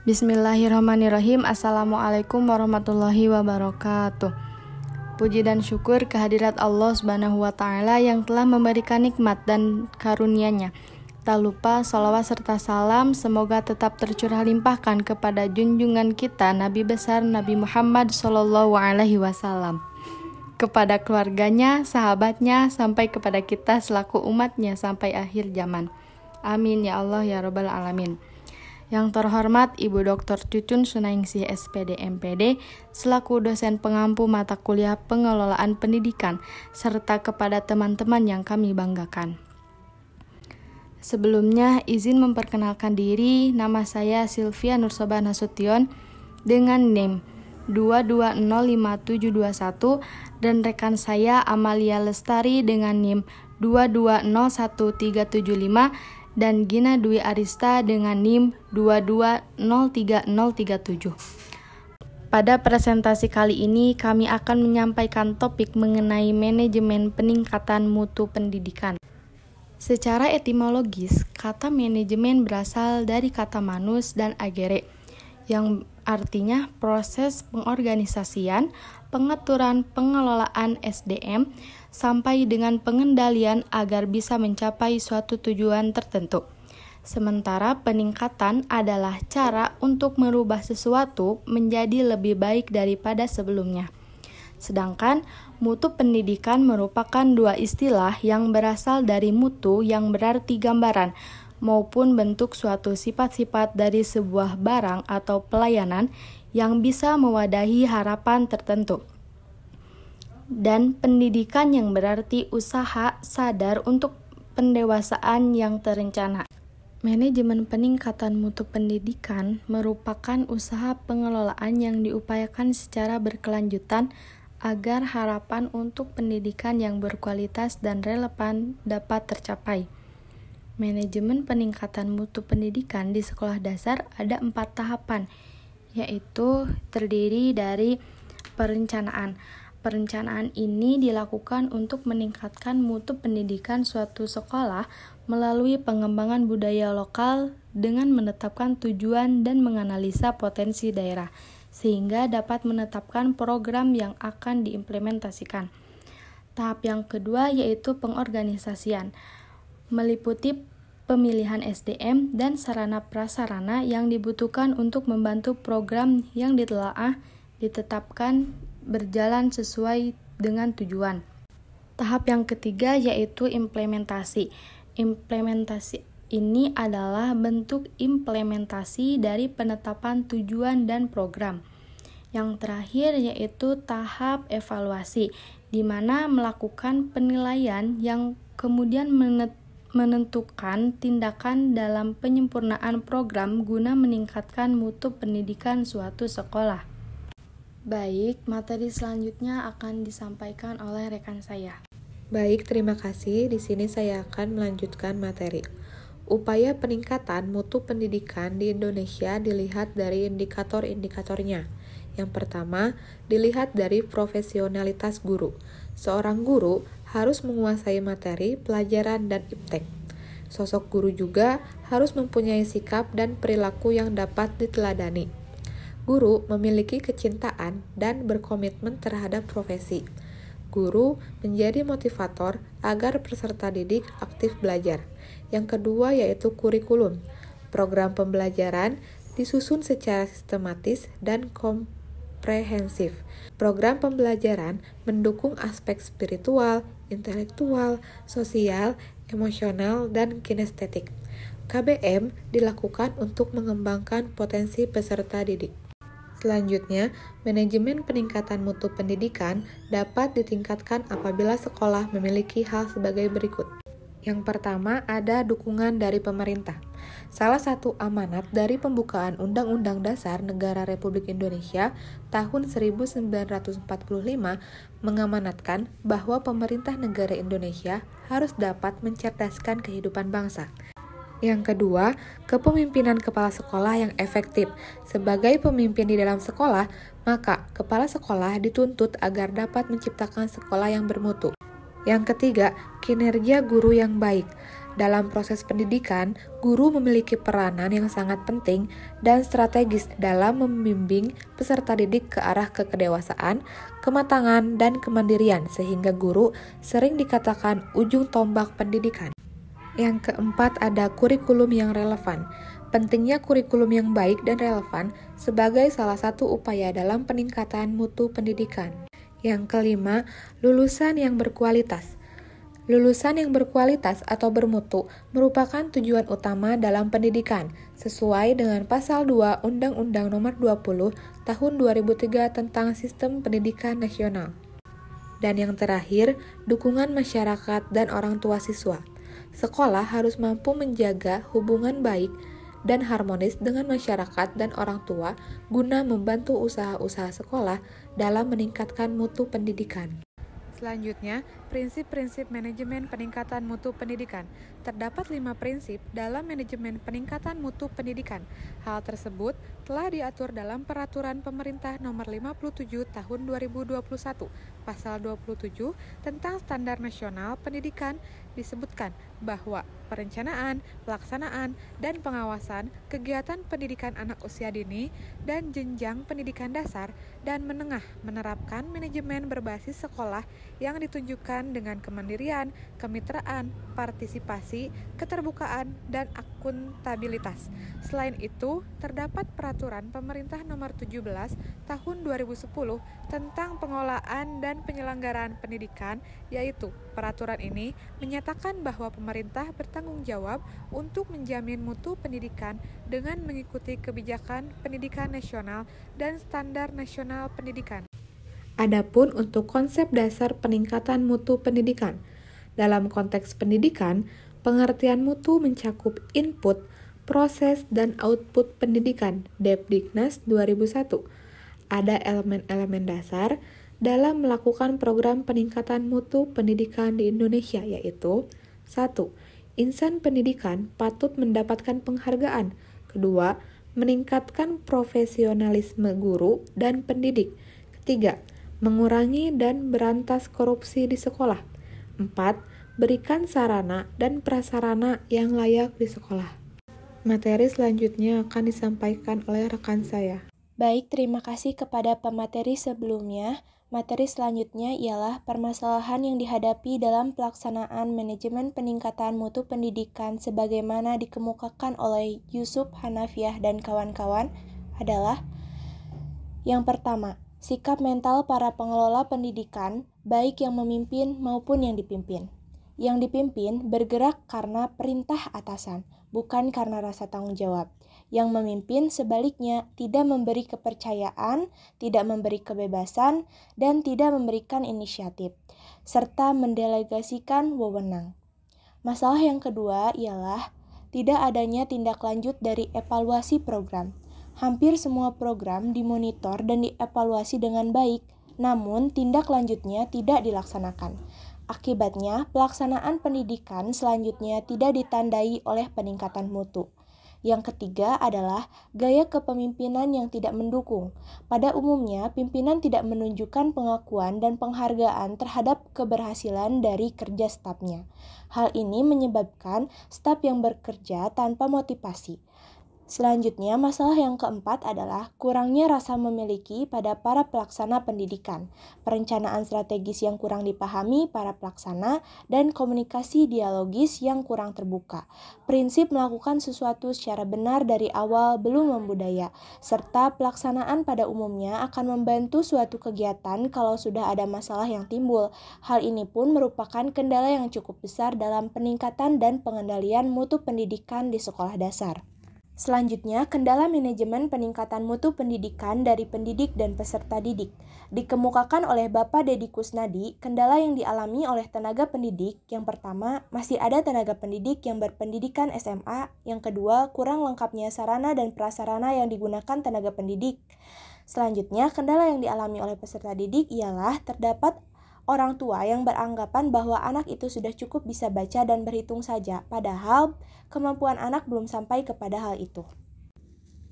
Bismillahirrahmanirrahim. Assalamualaikum warahmatullahi wabarakatuh. Puji dan syukur kehadirat Allah Subhanahu wa Ta'ala yang telah memberikan nikmat dan karunia-Nya. Tak lupa salawat serta salam semoga tetap tercurah limpahkan kepada junjungan kita Nabi besar Nabi Muhammad SAW, kepada keluarganya, sahabatnya, sampai kepada kita selaku umatnya sampai akhir zaman. Amin ya Allah ya Rabbal Alamin. Yang terhormat Ibu Dr. Cucun Sunaingsi SPD MPD selaku dosen pengampu mata kuliah pengelolaan pendidikan serta kepada teman-teman yang kami banggakan. Sebelumnya izin memperkenalkan diri, nama saya Sylvia Nursoba Nasution dengan NIM 2205721 dan rekan saya Amalia Lestari dengan NIM 2201375 dan Gina Dwi Arista dengan NIM 2203037. Pada presentasi kali ini kami akan menyampaikan topik mengenai manajemen peningkatan mutu pendidikan. Secara etimologis, kata manajemen berasal dari kata manus dan agere, yang artinya proses pengorganisasian, pengaturan, pengelolaan SDM, sampai dengan pengendalian agar bisa mencapai suatu tujuan tertentu. Sementara peningkatan adalah cara untuk merubah sesuatu menjadi lebih baik daripada sebelumnya. Sedangkan mutu pendidikan merupakan dua istilah yang berasal dari mutu yang berarti gambaran maupun bentuk suatu sifat-sifat dari sebuah barang atau pelayanan yang bisa mewadahi harapan tertentu. Dan pendidikan yang berarti usaha sadar untuk pendewasaan yang terencana. Manajemen peningkatan mutu pendidikan merupakan usaha pengelolaan yang diupayakan secara berkelanjutan agar harapan untuk pendidikan yang berkualitas dan relevan dapat tercapai. Manajemen peningkatan mutu pendidikan di sekolah dasar ada 4 tahapan, yaitu terdiri dari perencanaan. Perencanaan ini dilakukan untuk meningkatkan mutu pendidikan suatu sekolah melalui pengembangan budaya lokal dengan menetapkan tujuan dan menganalisa potensi daerah, sehingga dapat menetapkan program yang akan diimplementasikan. Tahap yang kedua yaitu pengorganisasian, meliputi pemilihan SDM dan sarana prasarana yang dibutuhkan untuk membantu program yang ditelaah ditetapkan berjalan sesuai dengan tujuan. Tahap yang ketiga yaitu implementasi. Implementasi ini adalah bentuk implementasi dari penetapan tujuan dan program. Yang terakhir yaitu tahap evaluasi, di mana melakukan penilaian yang kemudian menentukan tindakan dalam penyempurnaan program guna meningkatkan mutu pendidikan suatu sekolah. Baik, materi selanjutnya akan disampaikan oleh rekan saya. Baik, terima kasih. Di sini saya akan melanjutkan materi. Upaya peningkatan mutu pendidikan di Indonesia dilihat dari indikator-indikatornya. Yang pertama, dilihat dari profesionalitas guru. Seorang guru harus menguasai materi, pelajaran, dan iptek. Sosok guru juga harus mempunyai sikap dan perilaku yang dapat diteladani. Guru memiliki kecintaan dan berkomitmen terhadap profesi. Guru menjadi motivator agar peserta didik aktif belajar. Yang kedua yaitu kurikulum. Program pembelajaran disusun secara sistematis dan komprehensif. Program pembelajaran mendukung aspek spiritual, intelektual, sosial, emosional, dan kinestetik. KBM dilakukan untuk mengembangkan potensi peserta didik. Selanjutnya, manajemen peningkatan mutu pendidikan dapat ditingkatkan apabila sekolah memiliki hal sebagai berikut. Yang pertama, ada dukungan dari pemerintah. Salah satu amanat dari pembukaan Undang-Undang Dasar Negara Republik Indonesia tahun 1945 mengamanatkan bahwa pemerintah negara Indonesia harus dapat mencerdaskan kehidupan bangsa. Yang kedua, kepemimpinan kepala sekolah yang efektif. Sebagai pemimpin di dalam sekolah, maka kepala sekolah dituntut agar dapat menciptakan sekolah yang bermutu. Yang ketiga, kinerja guru yang baik. Dalam proses pendidikan, guru memiliki peranan yang sangat penting dan strategis dalam membimbing peserta didik ke arah kedewasaan, kematangan, dan kemandirian, sehingga guru sering dikatakan ujung tombak pendidikan. Yang keempat, ada kurikulum yang relevan. Pentingnya kurikulum yang baik dan relevan sebagai salah satu upaya dalam peningkatan mutu pendidikan. Yang kelima, lulusan yang berkualitas. Lulusan yang berkualitas atau bermutu merupakan tujuan utama dalam pendidikan, sesuai dengan Pasal 2 Undang-Undang Nomor 20 Tahun 2003 tentang Sistem Pendidikan Nasional. Dan yang terakhir, dukungan masyarakat dan orang tua siswa. Sekolah harus mampu menjaga hubungan baik dan harmonis dengan masyarakat dan orang tua guna membantu usaha-usaha sekolah dalam meningkatkan mutu pendidikan. Selanjutnya, prinsip-prinsip manajemen peningkatan mutu pendidikan. Terdapat 5 prinsip dalam manajemen peningkatan mutu pendidikan. Hal tersebut telah diatur dalam Peraturan Pemerintah Nomor 57 Tahun 2021, Pasal 27 tentang Standar Nasional Pendidikan disebutkan bahwa perencanaan, pelaksanaan, dan pengawasan kegiatan pendidikan anak usia dini dan jenjang pendidikan dasar dan menengah menerapkan manajemen berbasis sekolah yang ditunjukkan dengan kemandirian, kemitraan, partisipasi, keterbukaan, dan akuntabilitas. Selain itu, terdapat Peraturan Pemerintah Nomor 17 Tahun 2010 tentang pengelolaan dan penyelenggaraan pendidikan, yaitu peraturan ini menyatakan bahwa pemerintah bertanggung jawab untuk menjamin mutu pendidikan dengan mengikuti kebijakan pendidikan nasional dan standar nasional pendidikan. Adapun untuk konsep dasar peningkatan mutu pendidikan, dalam konteks pendidikan, pengertian mutu mencakup input, proses, dan output pendidikan, Depdiknas 2001. Ada elemen-elemen dasar dalam melakukan program peningkatan mutu pendidikan di Indonesia, yaitu 1. Insan pendidikan patut mendapatkan penghargaan. 2. Meningkatkan profesionalisme guru dan pendidik. 3. Mengurangi dan berantas korupsi di sekolah. 4. Berikan sarana dan prasarana yang layak di sekolah. Materi selanjutnya akan disampaikan oleh rekan saya. Baik, terima kasih kepada pemateri sebelumnya. Materi selanjutnya ialah permasalahan yang dihadapi dalam pelaksanaan manajemen peningkatan mutu pendidikan sebagaimana dikemukakan oleh Yusuf Hanafiah dan kawan-kawan adalah yang pertama, sikap mental para pengelola pendidikan, baik yang memimpin maupun yang dipimpin. Yang dipimpin bergerak karena perintah atasan, bukan karena rasa tanggung jawab. Yang memimpin sebaliknya tidak memberi kepercayaan, tidak memberi kebebasan, dan tidak memberikan inisiatif, serta mendelegasikan wewenang. Masalah yang kedua ialah tidak adanya tindak lanjut dari evaluasi program. Hampir semua program dimonitor dan dievaluasi dengan baik, namun tindak lanjutnya tidak dilaksanakan. Akibatnya, pelaksanaan pendidikan selanjutnya tidak ditandai oleh peningkatan mutu. Yang ketiga adalah gaya kepemimpinan yang tidak mendukung. Pada umumnya, pimpinan tidak menunjukkan pengakuan dan penghargaan terhadap keberhasilan dari kerja stafnya. Hal ini menyebabkan staf yang bekerja tanpa motivasi. Selanjutnya, masalah yang keempat adalah kurangnya rasa memiliki pada para pelaksana pendidikan, perencanaan strategis yang kurang dipahami para pelaksana, dan komunikasi dialogis yang kurang terbuka. Prinsip melakukan sesuatu secara benar dari awal belum membudaya, serta pelaksanaan pada umumnya akan membantu suatu kegiatan kalau sudah ada masalah yang timbul. Hal ini pun merupakan kendala yang cukup besar dalam peningkatan dan pengendalian mutu pendidikan di sekolah dasar. Selanjutnya, kendala manajemen peningkatan mutu pendidikan dari pendidik dan peserta didik. Dikemukakan oleh Bapak Deddy Kusnadi, kendala yang dialami oleh tenaga pendidik. Yang pertama, masih ada tenaga pendidik yang berpendidikan SMA. Yang kedua, kurang lengkapnya sarana dan prasarana yang digunakan tenaga pendidik. Selanjutnya, kendala yang dialami oleh peserta didik ialah terdapat orang tua yang beranggapan bahwa anak itu sudah cukup bisa baca dan berhitung saja, padahal kemampuan anak belum sampai kepada hal itu.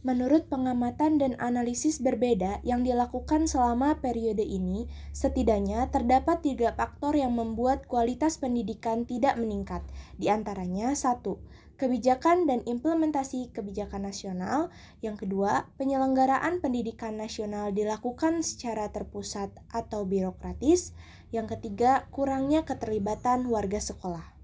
Menurut pengamatan dan analisis berbeda yang dilakukan selama periode ini, setidaknya terdapat 3 faktor yang membuat kualitas pendidikan tidak meningkat. Di antaranya, 1. Kebijakan dan implementasi kebijakan nasional. Yang kedua, penyelenggaraan pendidikan nasional dilakukan secara terpusat atau birokratis. Yang ketiga, kurangnya keterlibatan warga sekolah.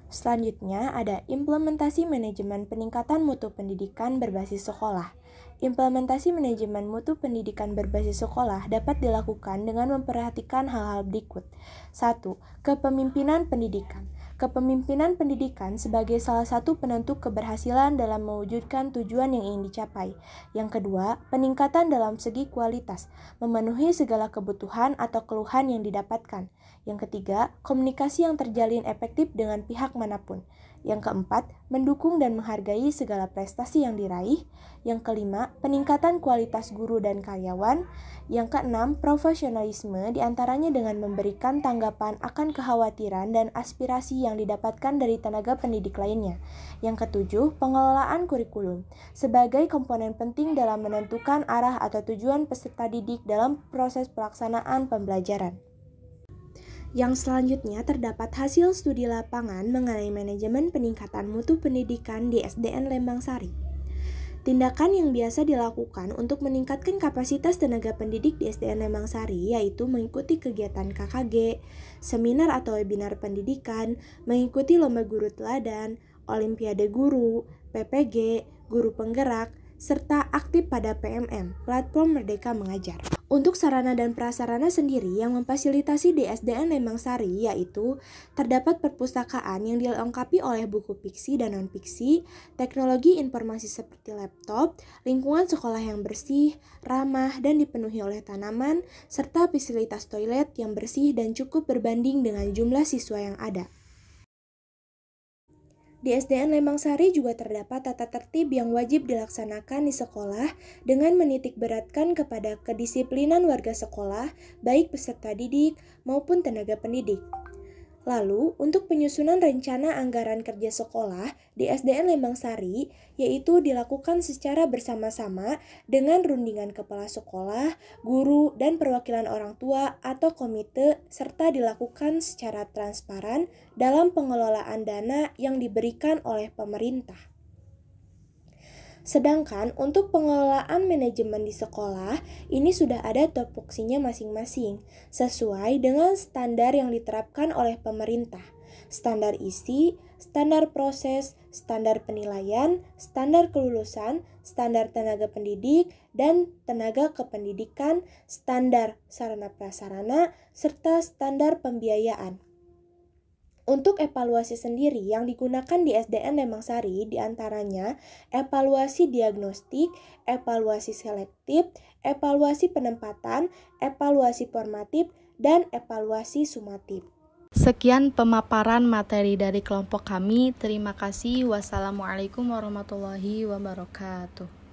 Selanjutnya ada implementasi manajemen peningkatan mutu pendidikan berbasis sekolah. Implementasi manajemen mutu pendidikan berbasis sekolah dapat dilakukan dengan memperhatikan hal-hal berikut. 1. Kepemimpinan pendidikan. Kepemimpinan pendidikan sebagai salah satu penentu keberhasilan dalam mewujudkan tujuan yang ingin dicapai. Yang kedua, peningkatan dalam segi kualitas, memenuhi segala kebutuhan atau keluhan yang didapatkan. Yang ketiga, komunikasi yang terjalin efektif dengan pihak manapun. Yang keempat, mendukung dan menghargai segala prestasi yang diraih. Yang kelima, peningkatan kualitas guru dan karyawan. Yang keenam, profesionalisme diantaranya dengan memberikan tanggapan akan kekhawatiran dan aspirasi yang didapatkan dari tenaga pendidik lainnya. Yang ketujuh, pengelolaan kurikulum sebagai komponen penting dalam menentukan arah atau tujuan peserta didik dalam proses pelaksanaan pembelajaran. Yang selanjutnya terdapat hasil studi lapangan mengenai manajemen peningkatan mutu pendidikan di SDN Lembang Sari. Tindakan yang biasa dilakukan untuk meningkatkan kapasitas tenaga pendidik di SDN Lembang Sari yaitu mengikuti kegiatan KKG, seminar atau webinar pendidikan, mengikuti lomba guru teladan, olimpiade guru, PPG, guru penggerak, serta aktif pada PMM, Platform Merdeka Mengajar. Untuk sarana dan prasarana sendiri yang memfasilitasi di SDN Lembang Sari yaitu terdapat perpustakaan yang dilengkapi oleh buku fiksi dan non-fiksi, teknologi informasi seperti laptop, lingkungan sekolah yang bersih, ramah, dan dipenuhi oleh tanaman, serta fasilitas toilet yang bersih dan cukup berbanding dengan jumlah siswa yang ada. Di SDN Lembang Sari juga terdapat tata tertib yang wajib dilaksanakan di sekolah dengan menitikberatkan kepada kedisiplinan warga sekolah, baik peserta didik maupun tenaga pendidik. Lalu, untuk penyusunan rencana anggaran kerja sekolah di SDN Lembang Sari, yaitu dilakukan secara bersama-sama dengan rundingan kepala sekolah, guru, dan perwakilan orang tua atau komite, serta dilakukan secara transparan dalam pengelolaan dana yang diberikan oleh pemerintah. Sedangkan untuk pengelolaan manajemen di sekolah, ini sudah ada topoksinya masing-masing, sesuai dengan standar yang diterapkan oleh pemerintah. Standar isi, standar proses, standar penilaian, standar kelulusan, standar tenaga pendidik, dan tenaga kependidikan, standar sarana prasarana, serta standar pembiayaan. Untuk evaluasi sendiri yang digunakan di SDN Lembang Sari diantaranya evaluasi diagnostik, evaluasi selektif, evaluasi penempatan, evaluasi formatif, dan evaluasi sumatif. Sekian pemaparan materi dari kelompok kami. Terima kasih. Wassalamualaikum warahmatullahi wabarakatuh.